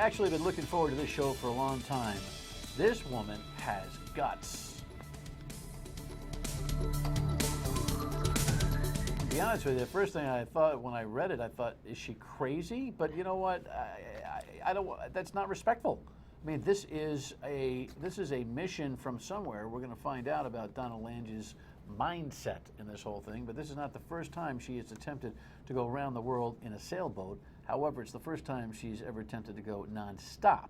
actually been looking forward to this show for a long time. This woman has guts. To be honest with you, the first thing I thought when I read it, I thought, is she crazy? But you know what? I don't. That's not respectful. I mean, this is a mission from somewhere. We're going to find out about Donna Lange's mindset in this whole thing, but this is not the first time she has attempted to go around the world in a sailboat. However, it's the first time she's ever attempted to go nonstop.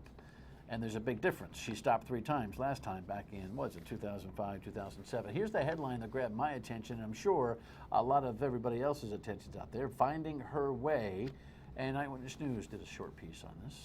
And there's a big difference. She stopped 3 times last time back in, what was it, 2005, 2007. Here's the headline that grabbed my attention, and I'm sure a lot of everybody else's attention's out there, Finding Her Way. And Eyewitness News did a short piece on this.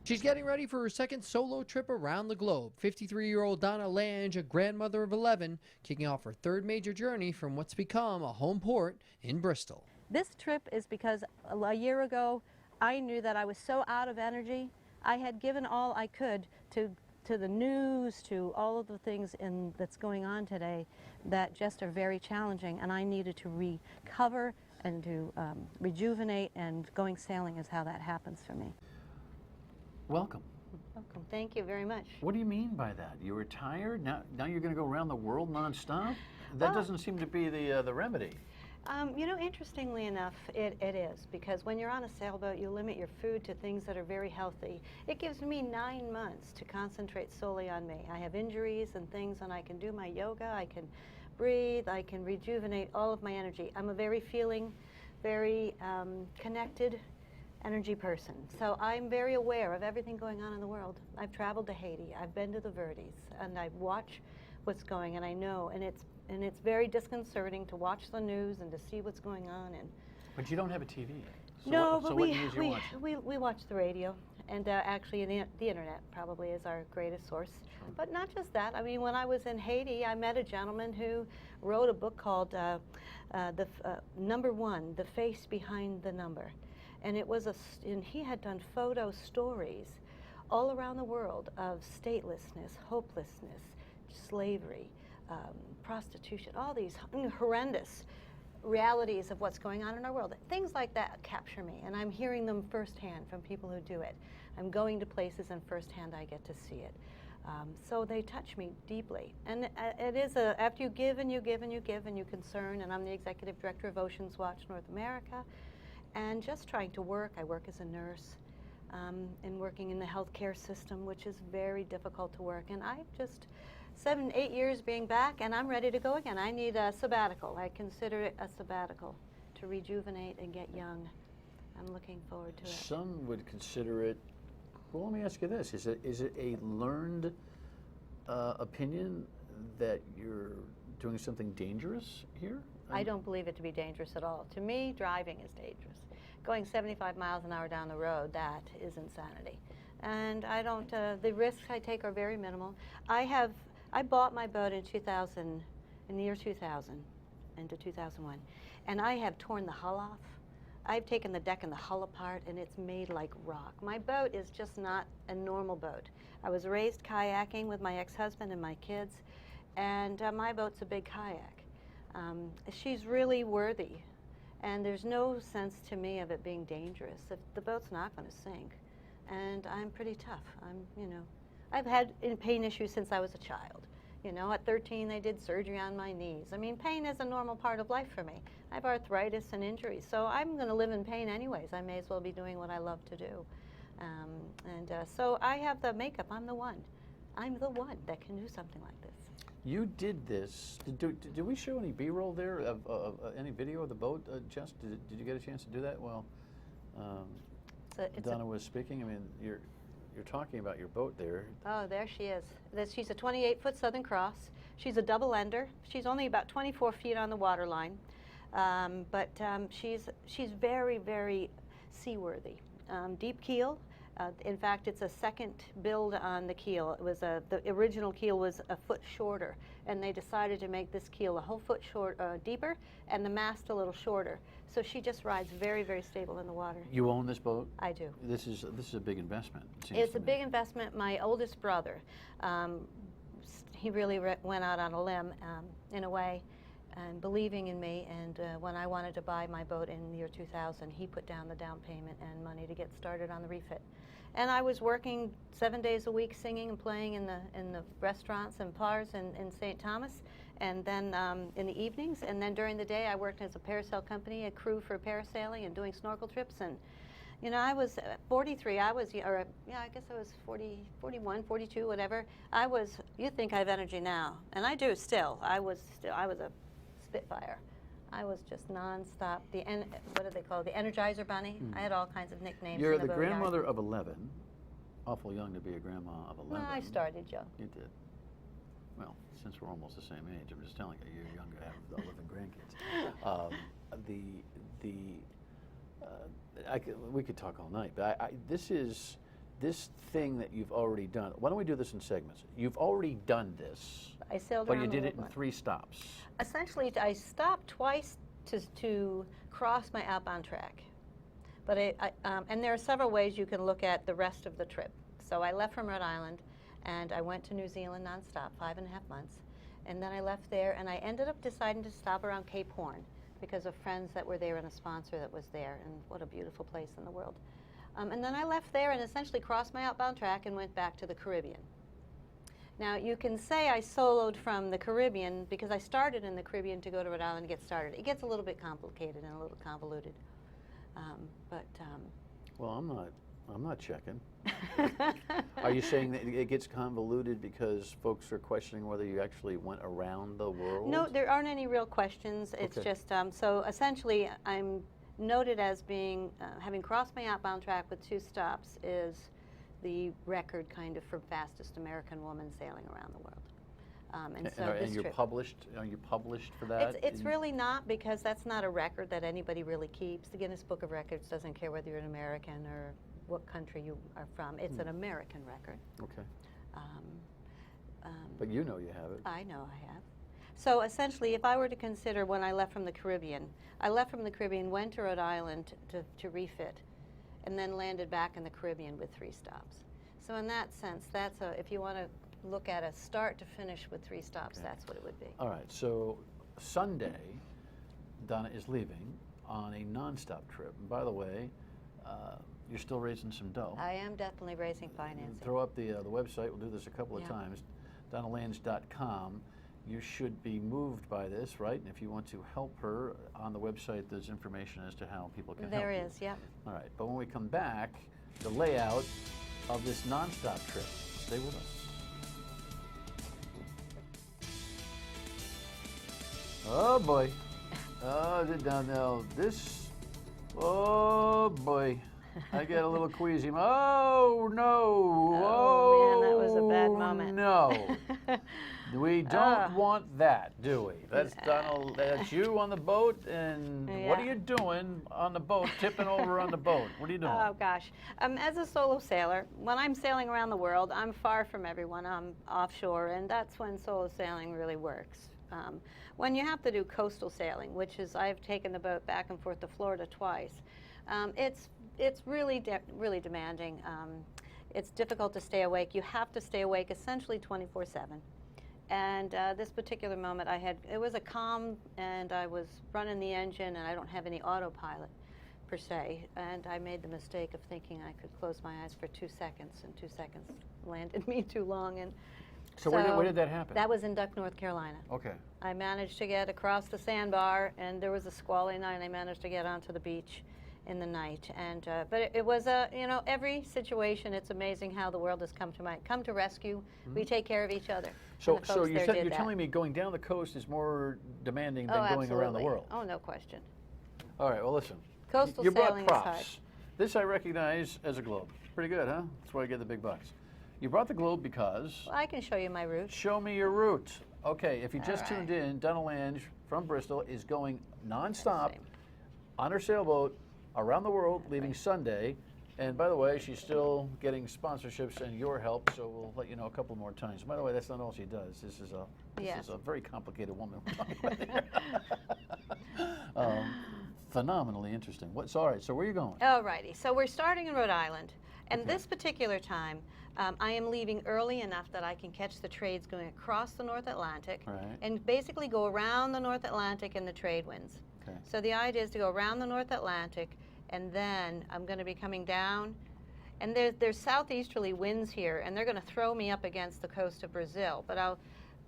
She's getting ready for her second solo trip around the globe. 53-year-old Donna Lange, a grandmother of 11, kicking off her 3rd major journey from what's become a home port in Bristol. This trip is because a year ago, I knew that I was so out of energy. I had given all I could to the news, to all of the things that's going on today that just are very challenging, and I needed to recover and to rejuvenate, and going sailing is how that happens for me. Welcome. Welcome. Thank you very much. What do you mean by that? You retired? Now you're going to go around the world nonstop? That doesn't seem to be the remedy. You know, interestingly enough, it is, because when you're on a sailboat, you limit your food to things that are very healthy. It gives me 9 months to concentrate solely on me. I have injuries and things, and I can do my yoga, I can breathe, I can rejuvenate all of my energy. I'm a very feeling, very connected energy person. So I'm very aware of everything going on in the world. I've traveled to Haiti, I've been to the Verties, and I watch what's going, and I know, and it's very disconcerting to watch the news and to see what's going on. But you don't have a TV. So no, what but news you watch? we watch the radio, and actually the internet probably is our greatest source. Sure. But not just that. I mean, when I was in Haiti, I met a gentleman who wrote a book called Number One: The Face Behind the Number. And and he had done photo stories all around the world of statelessness, hopelessness, slavery, prostitution, all these horrendous realities of what's going on in our world. Things like that capture me, and I'm hearing them firsthand from people who do it. I'm going to places, and firsthand I get to see it. So they touch me deeply. And it is after you give and you give and you give and you concern, and I'm the executive director of Oceans Watch North America, and just trying to work. I work as a nurse and working in the healthcare system, which is very difficult to work. And I've just 7, 8 years being back, and I'm ready to go again. I need a sabbatical. I consider it a sabbatical to rejuvenate and get young. I'm looking forward to it. Some would consider it, well, let me ask you this. Is it a learned opinion that you're doing something dangerous here? I don't believe it to be dangerous at all. To me, driving is dangerous. Going 75 miles an hour down the road, that is insanity. And I don't, the risks I take are very minimal. I bought my boat in the year 2000, into 2001, and I have torn the hull off. I've taken the deck and the hull apart, and it's made like rock. My boat is just not a normal boat. I was raised kayaking with my ex-husband and my kids, and my boat's a big kayak. She's really worthy, and there's no sense to me of it being dangerous. If the boat's not going to sink, and I'm pretty tough. I've had pain issues since I was a child. At 13 they did surgery on my knees. I mean, pain is a normal part of life for me. I have arthritis and injuries, so I'm going to live in pain anyways. I may as well be doing what I love to do. So I have the makeup. I'm the one that can do something like this. You did this. Did we show any B-roll there of any video of the boat, Jess? Did you get a chance to do that while Donna was speaking? I mean, you're talking about your boat there. Oh, there she is. She's a 28-foot Southern Cross. She's a double ender. She's only about 24 feet on the water line, but she's very, very seaworthy. Deep keel. In fact, it's a second build on the keel. It was the original keel was a foot shorter, and they decided to make this keel a whole foot deeper, and the mast a little shorter. So she just rides very, very stable in the water. You own this boat? I do. This is a big investment. It's a big investment. My oldest brother, he really went out on a limb in a way. and believing in me. And when I wanted to buy my boat in the year 2000, he put down the down payment and money to get started on the refit. And I was working 7 days a week, singing and playing in the restaurants and bars in St. Thomas, and then in the evenings. And then during the day, I worked as a parasail company, a crew for parasailing and doing snorkel trips. And you know, I was 43. I guess I was 40, 41, 42, whatever. You think I have energy now, and I do still. I was a spitfire. I was just nonstop. What do they call it? The Energizer Bunny. I had all kinds of nicknames. You're in the boatyard. grandmother of 11. Awful young to be a grandma of 11. Well, I started young. You did. Well, since we're almost the same age, I'm just telling you, you're younger. I have 11 grandkids. We could talk all night, but this thing that you've already done. Why don't we do this in segments? You've already done this, I sailed but around you the did it in world. 3 stops. Essentially, I stopped twice to cross my outbound track. But and there are several ways you can look at the rest of the trip. So I left from Rhode Island, and I went to New Zealand nonstop, 5.5 months. And then I left there, and I ended up deciding to stop around Cape Horn because of friends that were there and a sponsor that was there, and what a beautiful place in the world. And then I left there and essentially crossed my outbound track and went back to the Caribbean. Now, you can say I soloed from the Caribbean because I started in the Caribbean to go to Rhode Island to get started. It gets a little bit complicated and a little convoluted. Well, I'm not checking. Are you saying that it gets convoluted because folks are questioning whether you actually went around the world? No, there aren't any real questions. It's Okay. just, so essentially I'm noted as being, having crossed my outbound track with 2 stops is the record kind of for fastest American woman sailing around the world. And so this and you're trip, published? Are you published for that? it's really not, because that's not a record that anybody really keeps. The Guinness Book of Records doesn't care whether you're an American or what country you are from. It's an American record. Okay. But you know you have it. I know I have. So essentially, if I were to consider when I left from the Caribbean, went to Rhode Island to refit, and then landed back in the Caribbean with 3 stops. So in that sense, if you want to look at a start to finish with 3 stops, Okay. that's what it would be. All right. So Sunday, Donna is leaving on a nonstop trip. And by the way, you're still raising some dough. I am definitely raising financing. Throw up the website. We'll do this a couple of Yeah. times. DonnaLange.com. You should be moved by this, right? And if you want to help her, on the website there's information as to how people can There help is, yeah. you. All right. But when we come back, the layout of this nonstop trip. Stay with us. Oh boy. Oh, now this. Oh boy. I get a little queasy. Oh no. Oh, man, that was a bad moment. No. We don't want that, do we? That's Donald. That's you on the boat, and what are Yeah. you doing on the boat, tipping over on the boat? What are you doing? Oh gosh, as a solo sailor, when I'm sailing around the world, I'm far from everyone. I'm offshore, and that's when solo sailing really works. When you have to do coastal sailing, which is I've taken the boat back and forth to Florida twice, it's really really demanding. It's difficult to stay awake. You have to stay awake essentially 24/7. And this particular moment, it was a calm, and I was running the engine, and I don't have any autopilot per se. And I made the mistake of thinking I could close my eyes for 2 seconds, and 2 seconds landed me too long. And So where did that happen? That was in Duck, North Carolina. Okay. I managed to get across the sandbar, and there was a squally night, and I managed to get onto the beach in the night. And but it was every situation. It's amazing how the world has come to rescue. We take care of each other. So And the folks there you're did that. telling me going down the coast is more demanding than Oh, going around the absolutely. world. Oh, no question. All right. Well, listen. Coastal You brought sailing is hard. props. This I recognize as a globe. Pretty good, huh? That's where I get the big bucks. You brought the globe because. Well, I can show you my route. Show me your route. Okay. If you just All tuned right. in, Donna Lange from Bristol is going nonstop Same. on her sailboat around the world, leaving Sunday. And by the way, she's still getting sponsorships and your help, so we'll let you know a couple more times. By the way, that's not all she does. This is a very complicated woman we're talking about here. Phenomenally interesting. All right, so where are you going? All righty. So we're starting in Rhode Island, And Okay. this particular time, I am leaving early enough that I can catch the trades going across the North Atlantic Right. and basically go around the North Atlantic in the trade winds. Okay. So the idea is to go around the North Atlantic, and then I'm going to be coming down. And there's southeasterly winds here, and they're going to throw me up against the coast of Brazil. But I'll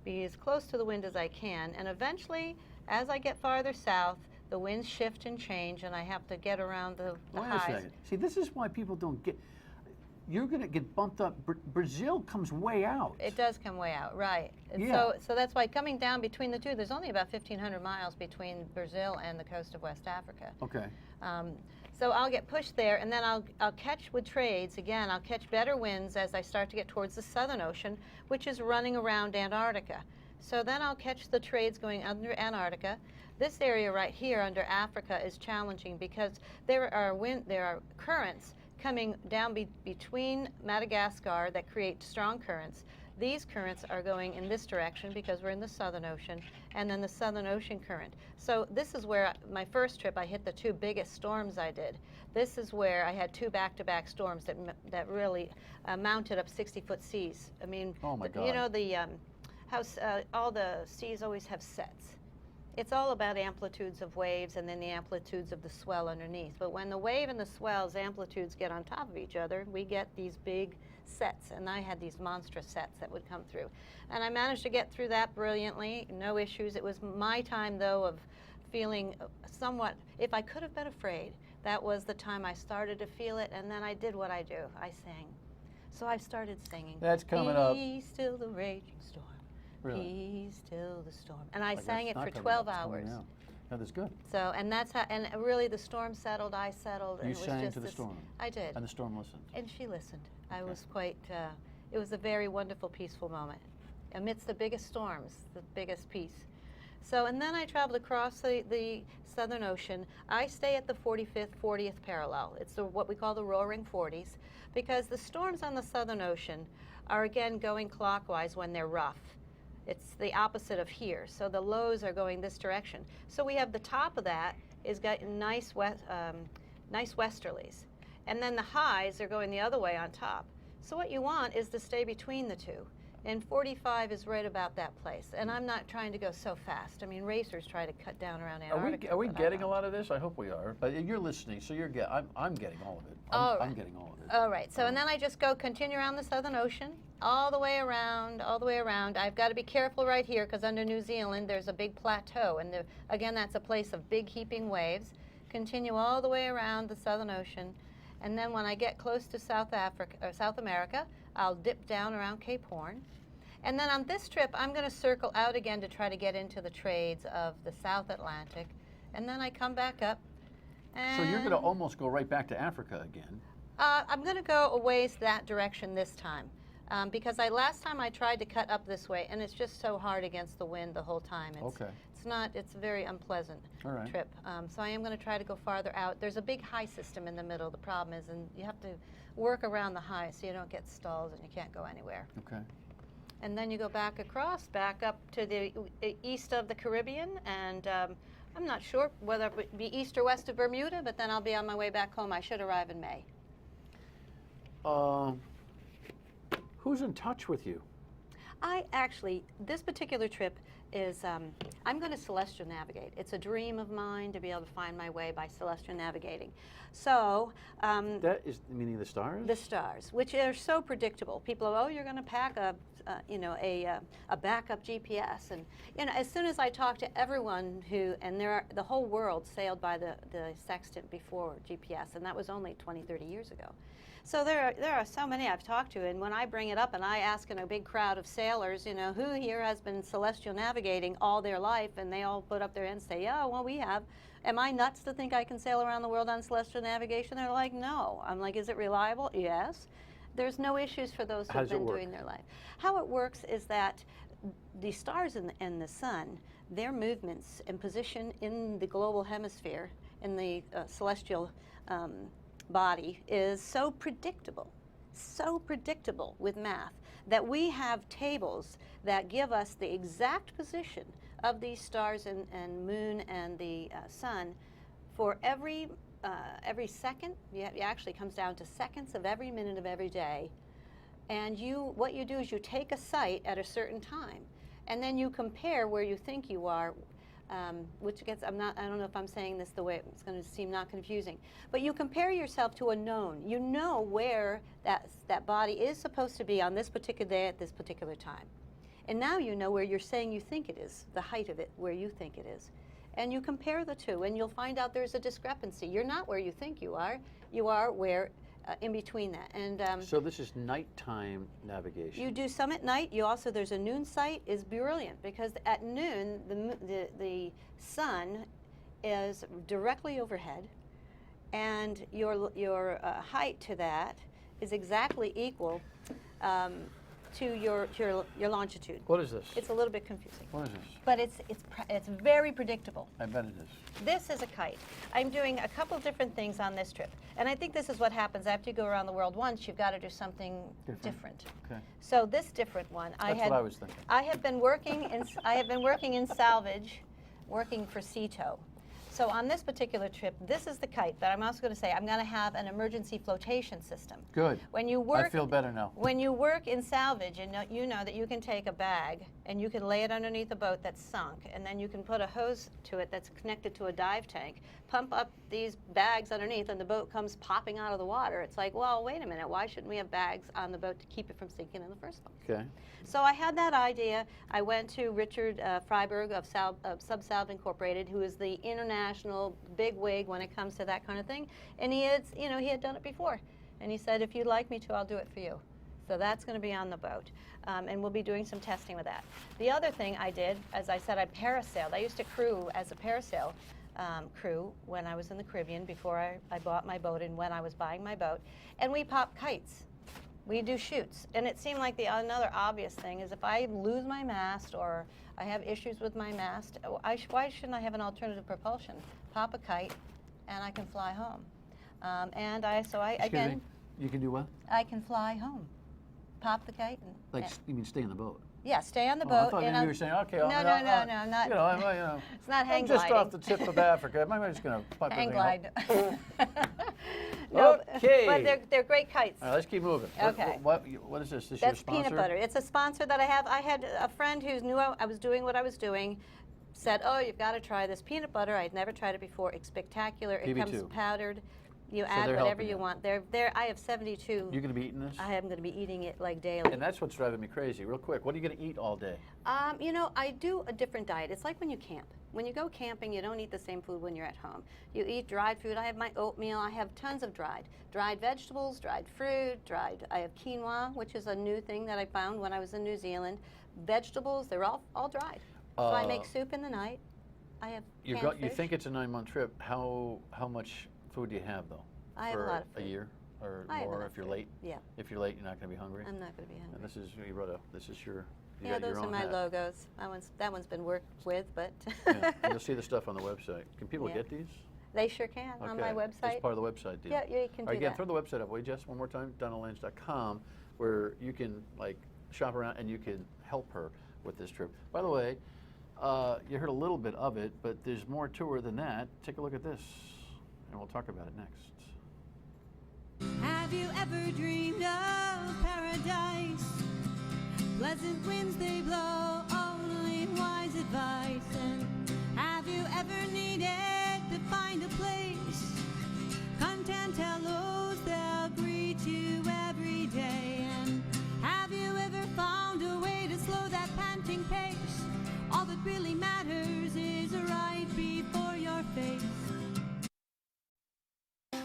be as close to the wind as I can. And eventually, as I get farther south, the winds shift and change, and I have to get around the Wait a highs. second. See, this is why people don't get. You're going to get bumped up. Brazil comes way out. It does come way out, right. And Yeah. so that's why coming down between the two, there's only about 1,500 miles between Brazil and the coast of West Africa. Okay. So I'll get pushed there, and then I'll catch with trades. Again, I'll catch better winds as I start to get towards the Southern Ocean, which is running around Antarctica. So then I'll catch the trades going under Antarctica. This area right here under Africa is challenging because there are currents coming down between Madagascar that create strong currents. These currents are going in this direction because we're in the Southern Ocean, and then the Southern Ocean current. So this is where my first trip I hit the two biggest storms I did. This is where I had two back-to-back storms that really mounted up 60-foot seas. I mean, Oh my God. you know all the seas always have sets. It's all about amplitudes of waves and then the amplitudes of the swell underneath. But when the wave and the swell's amplitudes get on top of each other, we get these big sets, and I had these monstrous sets that would come through. And I managed to get through that brilliantly, no issues. It was my time, though, of feeling somewhat, if I could have been afraid, that was the time I started to feel it, and then I did what I do. I sang. So I started singing. That's coming up. Be still the raging storm. Really? Be still the storm. And I Like, sang that's it not for coming 12 up, it's coming hours. out. No, that's good. So, and that's how, and really the storm settled, I settled. And You it was sang just to the this, storm. I did. And the storm listened. And she listened. I Okay. was quite, it was a very wonderful, peaceful moment. Amidst the biggest storms, the biggest peace. So, and then I traveled across the Southern Ocean. I stay at the 45th, 40th parallel. It's what we call the Roaring Forties, because the storms on the Southern Ocean are again going clockwise when they're rough. It's the opposite of here. So the lows are going this direction. So we have the top of that is got nice westerlies. And then the highs are going the other way on top. So what you want is to stay between the two. And 45 is right about that place. And I'm not trying to go so fast. I mean, racers try to cut down around Antarctica. Are we but I getting a don't. lot of this? I hope we are. But you're listening, so you're I'm getting all of it. All right. I'm getting all of it. All right. So and then I just continue around the Southern Ocean, all the way around, all the way around. I've got to be careful right here because under New Zealand there's a big plateau, and again that's a place of big heaping waves. Continue all the way around the Southern Ocean, and then when I get close to South America, I'll dip down around Cape Horn. And then on this trip, I'm going to circle out again to try to get into the trades of the South Atlantic. And then I come back up. So you're going to almost go right back to Africa again. I'm going to go a ways that direction this time. Because last time I tried to cut up this way, and it's just so hard against the wind the whole time. It's a very unpleasant All right. trip. So I am going to try to go farther out. There's a big high system in the middle. The problem is, and you have to work around the high so you don't get stalls and you can't go anywhere. Okay. And then you go back up to the east of the Caribbean, and I'm not sure whether it would be east or west of Bermuda, but then I'll be on my way back home. I should arrive in May. Who's in touch with you? This particular trip is, I'm going to celestial navigate. It's a dream of mine to be able to find my way by celestial navigating. So, That is meaning the stars? the stars, which are so predictable. People are, you're going to pack a backup GPS, and as soon as I talk to everyone the whole world sailed by the sextant before GPS, and that was only 20, 30 years ago. So there are so many I've talked to, and when I bring it up and I ask in a big crowd of sailors, who here has been celestial navigating all their life, and they all put up their hands and say, yeah, well, we have. Am I nuts to think I can sail around the world on celestial navigation? They're like, no. I'm like, is it reliable? Yes. There's no issues for those who've been doing their life. How it works is that the stars and the sun, their movements and position in the global hemisphere, in the celestial body, is so predictable with math that we have tables that give us the exact position of these stars and moon and the sun for every every second. It actually comes down to seconds of every minute of every day. And what you do is you take a site at a certain time, and then you compare where you think you are, which gets, I don't know if I'm saying this the way it's going to seem not confusing, but you compare yourself to a known. You know where that body is supposed to be on this particular day at this particular time. And now you know where you're saying you think it is, the height of it, where you think it is. And you compare the two, and you'll find out there's a discrepancy. You're not where you think you are where in between that. And so this is nighttime navigation. you do some at night. There's a noon site is brilliant, because at noon the sun is directly overhead, and your height to that is exactly equal to your longitude. What is this? It's a little bit confusing. What is this? But it's very predictable. I bet it is. This is a kite. I'm doing a couple of different things on this trip, and I think this is what happens after you go around the world once. You've got to do something different. Okay. So this different one, That's what I was thinking. I have been working in salvage, working for Ceto. So on this particular trip, this is the kite, but I'm also going to say I'm going to have an emergency flotation system. Good. When you work, I feel better now. When you work in salvage, you know that you can take a bag and you can lay it underneath a boat that's sunk, and then you can put a hose to it that's connected to a dive tank, pump up these bags underneath, and the boat comes popping out of the water. It's like, well, wait a minute, why shouldn't we have bags on the boat to keep it from sinking in the first place? Okay. So I had that idea. I went to Richard Freiberg of Subsalve Incorporated, who is the international bigwig when it comes to that kind of thing, and he had done it before, and he said, if you'd like me to, I'll do it for you. So that's going to be on the boat, and we'll be doing some testing with that. The other thing I did, as I said, I parasailed. I used to crew as a parasail crew when I was in the Caribbean before I bought my boat and when I was buying my boat, and we pop kites. We do shoots, and it seemed like another obvious thing is if I lose my mast or I have issues with my mast, why shouldn't I have an alternative propulsion? Pop a kite, and I can fly home. Excuse me? You can do what? I can fly home. Pop the kite. You mean stay on the boat? Yeah, stay on the I boat. thought maybe you were saying, okay, no, not. It's not hang I'm just gliding. off the tip of Africa. I'm just going to pop Hang everything glide. up. No, Okay. but they're great kites. All right, let's keep moving. Okay. What is this? This That's your sponsor? peanut butter. It's a sponsor that I have. I had a friend who knew I was doing what I was doing, said, oh, you've got to try this peanut butter. I'd never tried it before. It's spectacular. It PB2. comes powdered. You So add they're whatever helping you you. want. I have 72. You're going to be eating this? I am going to be eating it like daily. And that's what's driving me crazy. Real quick, what are you going to eat all day? I do a different diet. It's like when you camp. When you go camping, you don't eat the same food when you're at home. You eat dried food. I have my oatmeal. I have tons of dried vegetables, dried fruit, I have quinoa, which is a new thing that I found when I was in New Zealand. Vegetables, they're all dried. So I make soup in the night. I have canned You fish. think it's a 9-month trip. How much food do you have, though? I have a lot of food. A year or I have more enough if you're food. late? Yeah. If you're late, you're not going to be hungry? I'm not going to be hungry. And this is, you wrote this is your, you Yeah, got those your are own my hat. logos. That one's been worked with, but Yeah, and you'll see the stuff on the website. Can people Yeah. get these? they sure can on my Okay, website. It's part of the website deal. Yeah, you can All right, do again, that. throw the website up, will you, Jess, one more time? DonnaLange.com, where you can shop around and you can help her with this trip. By the way, you heard a little bit of it, but there's more to her than that. Take a look at this, and we'll talk about it next. Have you ever dreamed of paradise? Pleasant winds they blow, only wise advice. And have you ever needed to find a place? Content hellos they'll greet you every day. And have you ever found a way to slow that panting pace? All that really matters is right before your face.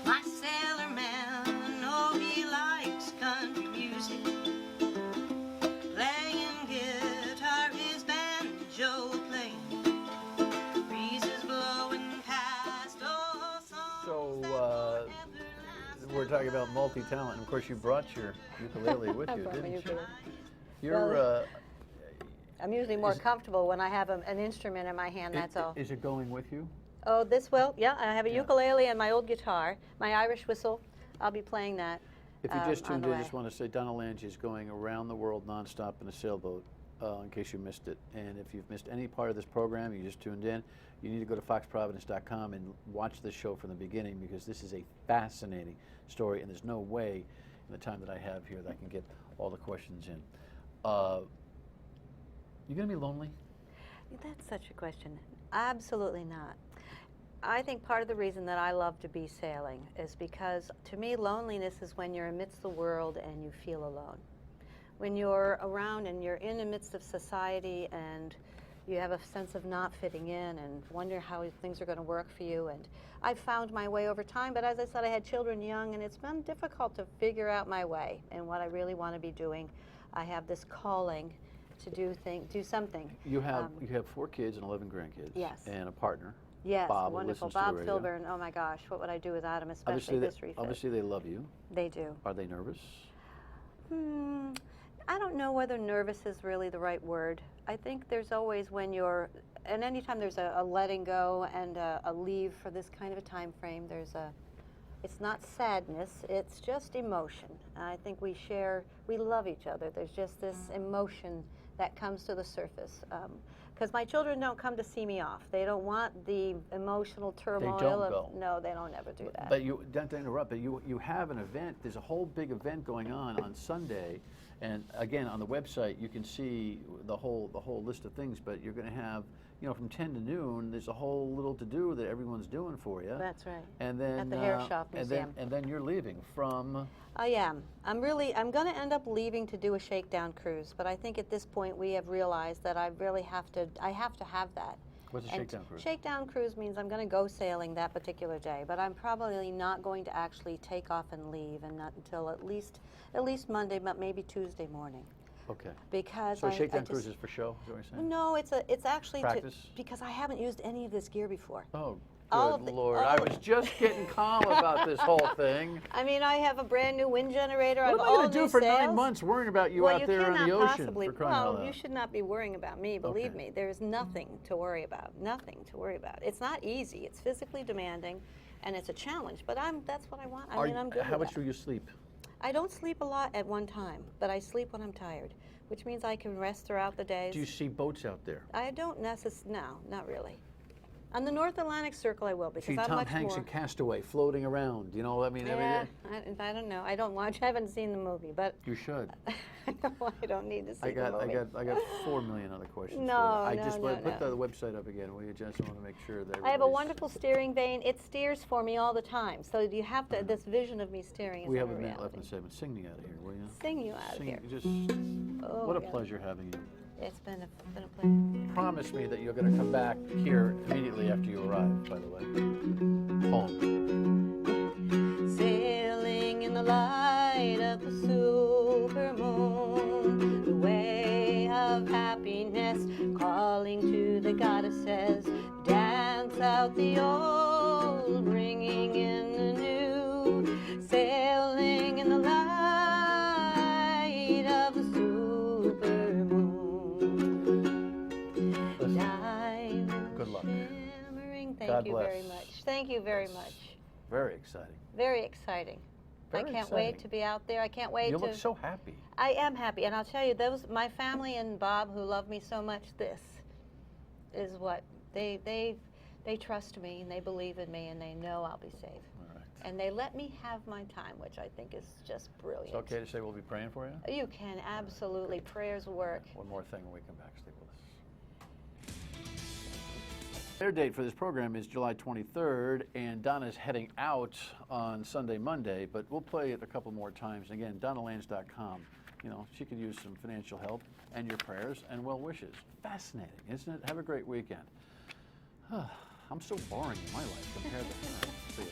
My sailor man, oh, he likes country music. Playing guitar, his banjo playing. Breezes blowing past, oh, So, we're talking about multi-talent, and of course you brought your ukulele with I you, brought my didn't you? ukulele. You're, I'm usually more comfortable when I have an instrument in my hand, that's all. Is it going with you? Oh, yeah, I have a ukulele and my old guitar, my Irish whistle. I'll be playing that. If you just on tuned the in, I way. just want to say Donna Lange is going around the world nonstop in a sailboat in case you missed it. And if you've missed any part of this program, you just tuned in, you need to go to foxprovidence.com and watch this show from the beginning, because this is a fascinating story, and there's no way in the time that I have here that I can get all the questions in. You going to be lonely? That's such a question. Absolutely not. I think part of the reason that I love to be sailing is because, to me, loneliness is when you're amidst the world and you feel alone. When you're around and you're in the midst of society and you have a sense of not fitting in and wonder how things are going to work for you. And I've found my way over time, but as I said, I had children young, and it's been difficult to figure out my way and what I really want to be doing. I have this calling to do something. You have 4 kids and 11 grandkids. Yes. And a partner. Yes, Bob, wonderful. who listens to the Bob radio. Filburn. Oh my gosh, what would I do without him, especially this refit? Obviously they love you. They do. Are they nervous? I don't know whether nervous is really the right word. I think there's always and anytime there's a letting go and a leave for this kind of a time frame, it's not sadness, it's just emotion. I think we love each other. There's just this emotion that comes to the surface. Because my children don't come to see me off. They don't want the emotional turmoil. They don't go. No, they don't ever do that. But you, don't to interrupt, but you have an event, there's a whole big event going on Sunday, and again, on the website, you can see the whole list of things, but you're going to have, from 10 to noon, there's a whole little to-do that everyone's doing for you. That's right. And then at the Hair Shop Museum. And then you're leaving from... I am. I'm going to end up leaving to do a shakedown cruise, but I think at this point we have realized that I have to have that. What's a shakedown cruise? Shakedown cruise means I'm going to go sailing that particular day, but I'm probably not going to actually take off and leave, and not until at least Monday, but maybe Tuesday morning. Okay. Because so shakedown cruise is for show, is that what you're saying? No, it's actually practice? Because I haven't used any of this gear before. Oh, good Lord. I was just getting calm about this whole thing. I mean, I have a brand new wind generator. What am I going to do for 9 months worrying about you out there in the ocean? You should not be worrying about me, believe me. There's nothing to worry about. Nothing to worry about. It's not easy. It's physically demanding, and it's a challenge, but that's what I want. I'm good How with much that. do you sleep? I don't sleep a lot at one time, but I sleep when I'm tired, which means I can rest throughout the days. Do you see boats out there? I don't no, not really. On the North Atlantic Circle, I will, because See I'm Tom much Hanks more. and Castaway floating around. I mean, Yeah, I don't know. I don't watch. I haven't seen the movie, but you should. I don't need to see the movie. I got 4 million other questions. No, for you. no, I just no, put no. the website up again. Will you just want to make sure that I have a everybody's- wonderful steering vane. It steers for me all the time. So you have to. This vision of me steering is We have never a minute left reality. in the segment. Sing me out of here, will you? Sing you out of here. Just Oh what my a God. pleasure having you. It's been a pleasure. Promise me that you're going to come back here immediately after you arrive, by the way. Home. Sailing in the light of the super moon, the way of happiness, calling to the goddesses, dance out the old, bringing in the new, sailing in the light of the super moon. Listen, Diamond good luck. shimmering. God Thank you very bless. much. Thank you very much. Very exciting. Very exciting. Very I can't exciting. wait to be out there. I can't wait You to. look so happy. I am happy, and I'll tell you, my family and Bob, who love me so much, this is what they trust me, and they believe in me, and they know I'll be safe. All right. And they let me have my time, which I think is just brilliant. It's okay to say we'll be praying for you? You can absolutely. Prayers work. One more thing when we come back. Stay with us. Air date for this program is July 23rd, and Donna's heading out on Sunday, Monday, but we'll play it a couple more times. And again, DonnaLange.com. She could use some financial help and your prayers and well wishes. Fascinating, isn't it? Have a great weekend. I'm so boring in my life compared to her. See ya.